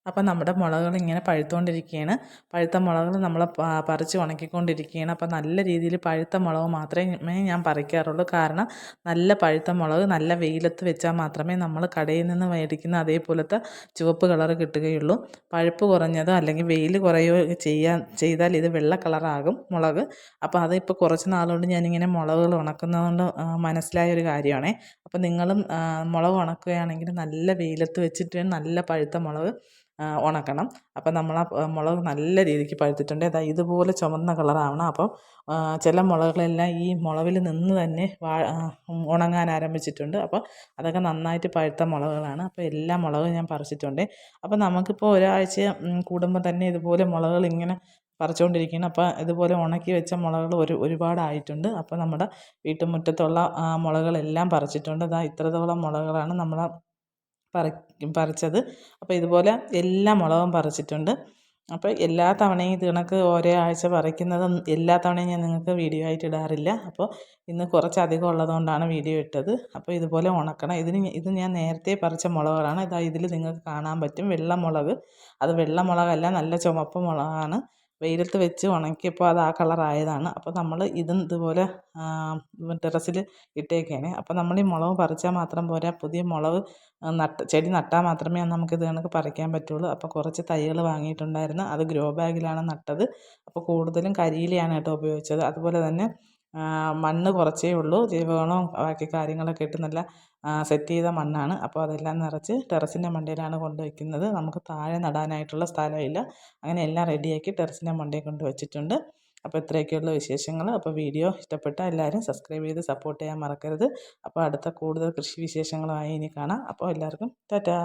അപ്പോൾ നമ്മുടെ മുളകുകൾ ഇങ്ങനെ പഴുത്തുകൊണ്ടിരിക്കുകയാണ്. പഴുത്ത മുളകുകൾ നമ്മൾ പറിച്ച് ഉണക്കിക്കൊണ്ടിരിക്കുകയാണ്. അപ്പോൾ നല്ല രീതിയിൽ പഴുത്ത മുളക് മാത്രമേ ഞാൻ പറിക്കാറുള്ളൂ. കാരണം നല്ല പഴുത്ത മുളക് നല്ല വെയിലത്ത് വെച്ചാൽ മാത്രമേ നമ്മൾ കടയിൽ നിന്ന് മേടിക്കുന്ന അതേപോലത്തെ ചുവപ്പ് കളറ് കിട്ടുകയുള്ളൂ. പഴുപ്പ് കുറഞ്ഞതോ അല്ലെങ്കിൽ വെയിൽ കുറയോ ചെയ്താൽ ഇത് വെള്ള കളറാകും മുളക്. അപ്പോൾ അതിപ്പോൾ കുറച്ച് നാളുകൊണ്ട് ഞാനിങ്ങനെ മുളകുകൾ ഉണക്കുന്നതുകൊണ്ട് മനസ്സിലായ ഒരു കാര്യമാണേ. അപ്പോൾ നിങ്ങളും മുളക് ഉണക്കുകയാണെങ്കിൽ നല്ല വെയിലത്ത് വെച്ചിട്ട് നല്ല പഴുത്ത മുളക് ഉണക്കണം. അപ്പം നമ്മൾ ആ മുളക് നല്ല രീതിക്ക് പഴുത്തിട്ടുണ്ട്. ഇതുപോലെ ചുവന്ന കളറാവണം. അപ്പം ചില മുളകുകളെല്ലാം ഈ മുളവിൽ നിന്ന് തന്നെ ഉണങ്ങാൻ ആരംഭിച്ചിട്ടുണ്ട്. അപ്പോൾ അതൊക്കെ നന്നായിട്ട് പഴുത്ത മുളകുകളാണ്. അപ്പോൾ എല്ലാ മുളകും ഞാൻ പറിച്ചിട്ടുണ്ട്. അപ്പോൾ നമുക്കിപ്പോൾ ഒരാഴ്ച കൂടുമ്പോൾ തന്നെ ഇതുപോലെ മുളകുകൾ ഇങ്ങനെ പറിച്ചുകൊണ്ടിരിക്കുകയാണ്. അപ്പോൾ ഇതുപോലെ ഉണക്കി വെച്ച മുളകുകൾ ഒരുപാടായിട്ടുണ്ട്. അപ്പോൾ നമ്മുടെ വീട്ടുമുറ്റത്തുള്ള മുളകുകളെല്ലാം പറിച്ചിട്ടുണ്ട്. ഇത്രത്തോളം മുളകുകളാണ് നമ്മൾ പറിച്ചത്. അപ്പോൾ ഇതുപോലെ എല്ലാ മുളകും പറിച്ചിട്ടുണ്ട്. അപ്പോൾ എല്ലാ തവണയും ഇത് കണക്ക് ഓരോ ആഴ്ച പറിക്കുന്നതും എല്ലാ തവണയും ഞാൻ നിങ്ങൾക്ക് വീഡിയോ ആയിട്ട് ഇടാറില്ല. അപ്പോൾ ഇന്ന് കുറച്ചധികം ഉള്ളതുകൊണ്ടാണ് വീഡിയോ ഇട്ടത്. അപ്പോൾ ഇതുപോലെ ഉണക്കണം. ഇത് ഞാൻ നേരത്തെ പറിച്ച മുളകുകളാണ്. ഇതിൽ നിങ്ങൾക്ക് കാണാൻ പറ്റും വെള്ള മുളക്. അത് വെള്ള മുളകല്ല, നല്ല ചുവപ്പ് മുളകാണ്. വെയിലത്ത് വെച്ച് ഉണക്കിയപ്പോൾ അത് ആ കളറായതാണ്. അപ്പോൾ നമ്മൾ ഇതുപോലെ ടെറസിൽ ഇട്ടേക്കാണ്. അപ്പോൾ നമ്മൾ ഈ മുളക് പറിച്ചാൽ മാത്രം പോരാ, പുതിയ മുളക് ചെടി നട്ടാൽ മാത്രമേ നമുക്കിത് കണക്ക് പറിക്കാൻ പറ്റുള്ളൂ. അപ്പോൾ കുറച്ച് തൈകൾ വാങ്ങിയിട്ടുണ്ടായിരുന്നു. അത് ഗ്രോ ബാഗിലാണ് നട്ടത്. അപ്പോൾ കൂടുതലും കരിയിലയാണ് കേട്ടോ ഉപയോഗിച്ചത്. അതുപോലെ തന്നെ മണ്ണ് കുറച്ചേ ഉള്ളൂ. ജൈവവളവും ബാക്കി കാര്യങ്ങളൊക്കെ ഇട്ട് നല്ല സെറ്റ് ചെയ്ത മണ്ണാണ്. അപ്പോൾ അതെല്ലാം നിറച്ച് ടെറസിൻ്റെ മണ്ടയിലാണ് കൊണ്ടുവയ്ക്കുന്നത്. നമുക്ക് താഴെ നടാനായിട്ടുള്ള സ്ഥലമില്ല. അങ്ങനെ എല്ലാം റെഡിയാക്കി ടെറസിൻ്റെ മണ്ടയിൽ കൊണ്ട് വെച്ചിട്ടുണ്ട്. അപ്പോൾ ഇത്രയൊക്കെയുള്ള വിശേഷങ്ങൾ. അപ്പോൾ വീഡിയോ ഇഷ്ടപ്പെട്ടാൽ എല്ലാവരും സബ്സ്ക്രൈബ് ചെയ്ത് സപ്പോർട്ട് ചെയ്യാൻ മറക്കരുത്. അപ്പോൾ അടുത്ത കൂടുതൽ കൃഷി വിശേഷങ്ങളുമായി ഇനി കാണാം. അപ്പോൾ എല്ലാവർക്കും ടാറ്റാ.